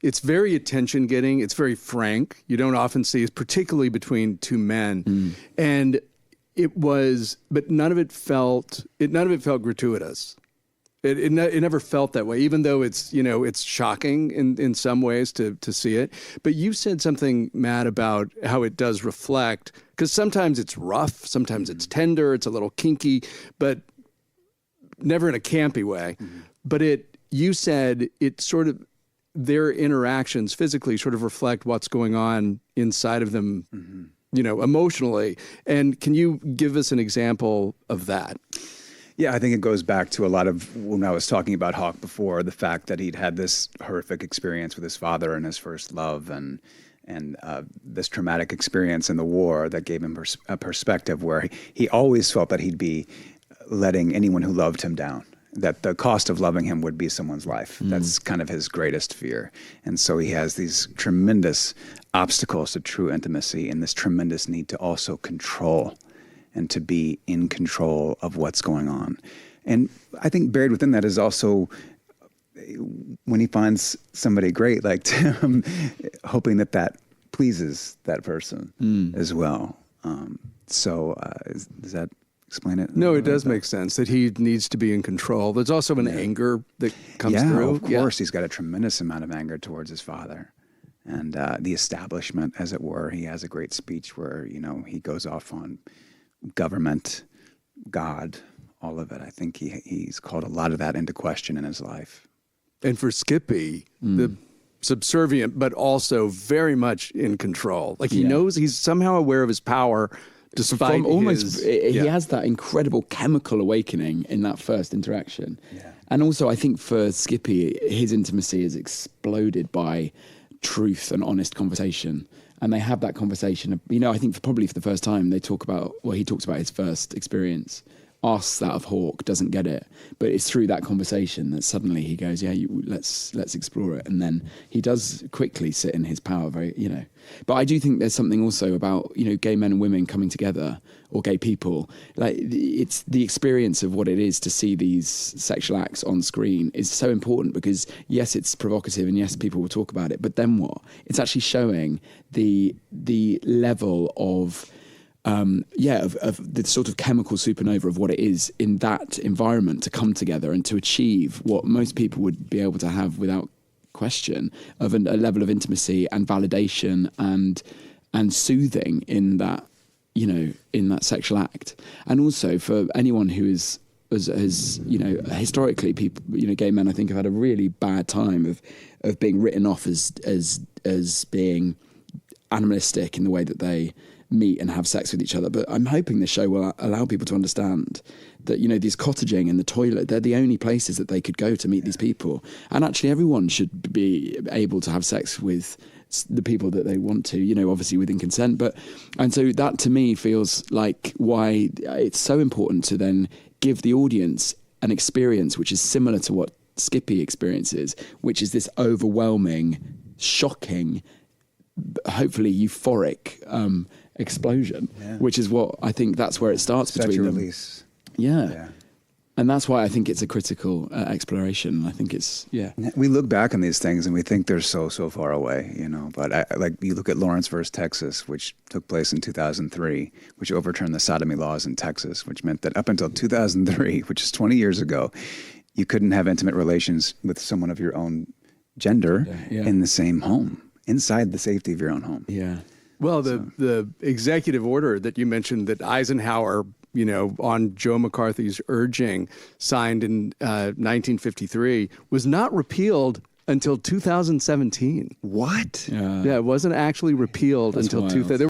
it's very attention getting. It's very frank. You don't often see it, particularly between two men. And but none of it felt gratuitous. It never felt that way, even though it's shocking in some ways to see it. But you said something, Matt, about how it does reflect, because sometimes it's rough, sometimes it's tender, it's a little kinky, but never in a campy way. But you said it sort of, their interactions physically sort of reflect what's going on inside of them, emotionally. And can you give us an example of that? Yeah, I think it goes back to a lot of when I was talking about Hawk before, the fact that he'd had this horrific experience with his father and his first love, and this traumatic experience in the war that gave him a perspective where he always felt that he'd be letting anyone who loved him down, that the cost of loving him would be someone's life. That's kind of his greatest fear. And so he has these tremendous obstacles to true intimacy and this tremendous need to also control and to be in control of what's going on. And I think buried within that is also when he finds somebody great like Tim, hoping that pleases that person as well. Does that explain it? No, it does make sense that he needs to be in control. There's also an anger that comes through. Of course, he's got a tremendous amount of anger towards his father. And the establishment, as it were. He has a great speech where, he goes off on government, God, all of it. I think he's called a lot of that into question in his life. And for Skippy, the subservient, but also very much in control. Like he knows, he's somehow aware of his power, despite he has that incredible chemical awakening in that first interaction. Yeah. And also, I think for Skippy, his intimacy is exploded by truth and honest conversation. And they have that conversation. I think probably for the first time, he talks about his first experience, asks that of Hawk, doesn't get it. But it's through that conversation that suddenly he goes, let's explore it. And then he does quickly sit in his power, But I do think there's something also about, gay men and women coming together, or gay people. Like, it's the experience of what it is to see these sexual acts on screen is so important, because yes, it's provocative and yes, people will talk about it, but then what? It's actually showing the level of the sort of chemical supernova of what it is in that environment to come together and to achieve what most people would be able to have without question, of a level of intimacy and validation and soothing in that, in that sexual act. And also for anyone who has historically people, gay men, I think, have had a really bad time of being written off as being animalistic in the way that they meet and have sex with each other. But I'm hoping this show will allow people to understand that, these cottaging and the toilet, they're the only places that they could go to meet these people. And actually everyone should be able to have sex with the people that they want to, obviously within consent. And so that to me feels like why it's so important to then give the audience an experience which is similar to what Skippy experiences, which is this overwhelming, shocking, hopefully euphoric explosion, which is what I think that's where it starts between them. Release. Yeah. And that's why I think it's a critical exploration. I think it's, We look back on these things and we think they're so far away, but you look at Lawrence versus Texas, which took place in 2003, which overturned the sodomy laws in Texas, which meant that up until 2003, which is 20 years ago, you couldn't have intimate relations with someone of your own gender in the same home, inside the safety of your own home. Yeah. Well, the executive order that you mentioned that Eisenhower, on Joe McCarthy's urging, signed in 1953, was not repealed until 2017. What? Yeah, it wasn't actually repealed until 2000.